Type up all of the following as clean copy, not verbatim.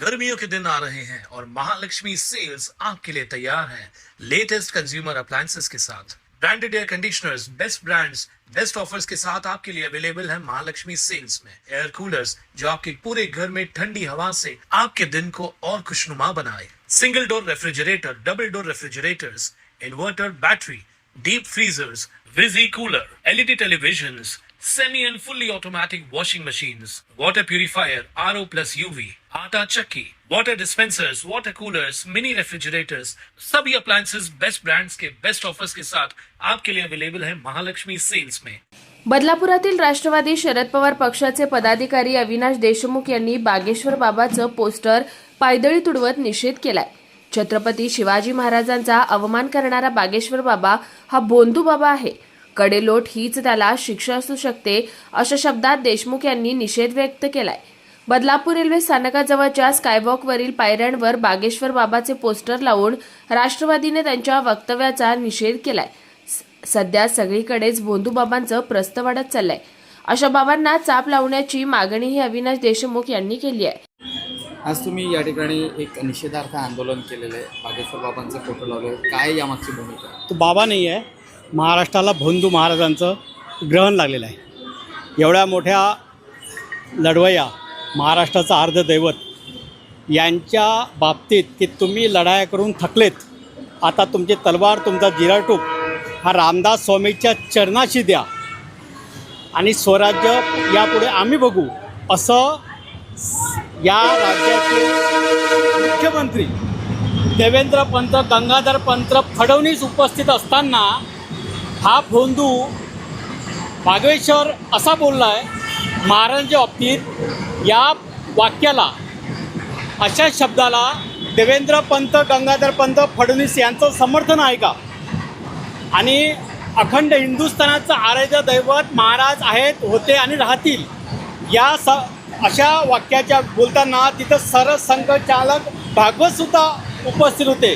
गर्मियों के दिन आ रहे हैं और महालक्ष्मी सेल्स आपके लिए तैयार है लेटेस्ट कंज्यूमर अप्लायंसेस के साथ। Branded air conditioners, best brands, best offers के साथ आपके लिए अवेलेबल है महालक्ष्मी सेल्स में। एयर कूलर्स जो आपके पूरे घर में ठंडी हवा से आपके दिन को और खुशनुमा बनाए। Single door refrigerator, double door refrigerators, inverter battery, deep freezers, visi cooler, LED televisions, semi and fully automatic washing machines, water purifier, RO plus UV, आटा चक्की, water dispensers, water coolers, mini refrigerators, सभी appliances best brands के best offers के साथ आपके लिए available है Mahalakshmi sales में। बदलापुरातील राष्ट्रवादी शरद पवार पक्षाचे पदाधिकारी अविनाश देशमुख यांनी बागेश्वर बाबाचं पोस्टर पायदळी तुडवत निषेध केलाय। छत्रपती शिवाजी महाराजांचा अवमान करणारा बागेश्वर बाबा हा भोंदू बाबा आहे। कडेलोट हीच त्याला शिक्षा असू शकते अशा शब्दात देशमुख यांनी निषेध व्यक्त केलाय। बदलापूर रेल्वे स्थानकाजवळच्या स्कायवॉकवरील पायऱ्यांवर बागेश्वर बाबाचे पोस्टर लावून राष्ट्रवादीने त्यांच्या वक्तव्याचा निषेध केलाय। सध्या सगळीकडेच भोंदू बाबांचं प्रस्त वाढत चाललंय। अशा बाबांना चाप लावण्याची मागणीही अविनाश देशमुख यांनी केली आहे। आज तुम्ही या ठिकाणी एक निषेधार्थ आंदोलन केलेलं आहे, बागेश्वर बाबांचे फोटो लावले, काय यामागची भूमिका? तो बाबा नाही आहे, महाराष्ट्राला भोंदू महाराजांचं ग्रहण लागलेलं आहे। एवढ्या मोठ्या लढवय्या, महाराष्ट्राचा अर्धदैवत यांच्या बाबतीत की तुम्ही लढाया करून थकलेत, आता तुमची तलवार, तुमचा जिराटूप हा रामदास स्वामीच्या चरणाशी द्या आणि स्वराज्य यापुढे आम्ही बघू, असं या राज्याचे मुख्यमंत्री देवेंद्र पंत, गंगाधर पंत, फडणवीस उपस्थित असताना हा भोंदू बागेश्वर असा बोलला आहे महाराजांच्या बाबतीत। या वाक्याला, अशा शब्दाला देवेंद्र पंत, गंगाधर पंत, फडणवीस यांचं समर्थन आहे का? आणि अखंड हिंदुस्थानाचं आराध्य दैवत महाराज आहेत, होते आणि राहतील, या अशा वाक्याच्या बोलताना तिथं सरसंघचालक भागवतसुद्धा उपस्थित होते।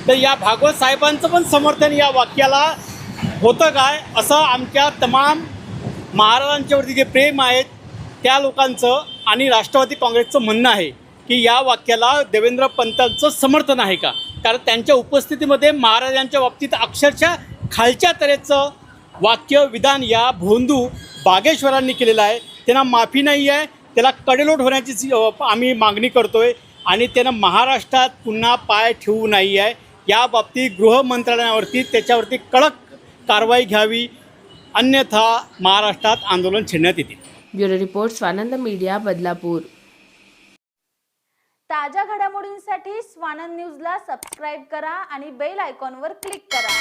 तर या भागवत साहेबांचं पण समर्थन या वाक्याला होतं काय, असं आमच्या तमाम महाराजांच्यावरती जे प्रेम आहेत त्या लोकांचं आणि राष्ट्रवादी काँग्रेसचं म्हणणं आहे की या वाक्याला देवेंद्र पंतांचं समर्थन आहे का? कारण त्यांच्या उपस्थितीमध्ये महाराजांच्या बाबतीत अक्षरशः खालच्या तऱ्हेचं वाक्य विधान या भोंदू बागेश्वरांनी केलेलं आहे। त्यांना माफी नाही आहे, त्याला कडेलोट होण्याची आम्ही मागणी करतो आहे आणि त्यानं महाराष्ट्रात पुन्हा पाय ठेवू नाही आहे। या बाबतीत गृहमंत्रालयावरती त्याच्यावरती कडक कारवाई घ्यावी, अन्यथा महाराष्ट्रात आंदोलन छेडण्यात येतील। Bureau report, Swanand media, Badlapur. ताज्या घडामोडींसाठी स्वानंद न्यूजला सबस्क्राईब करा आणि बेल आयकॉनवर क्लिक करा।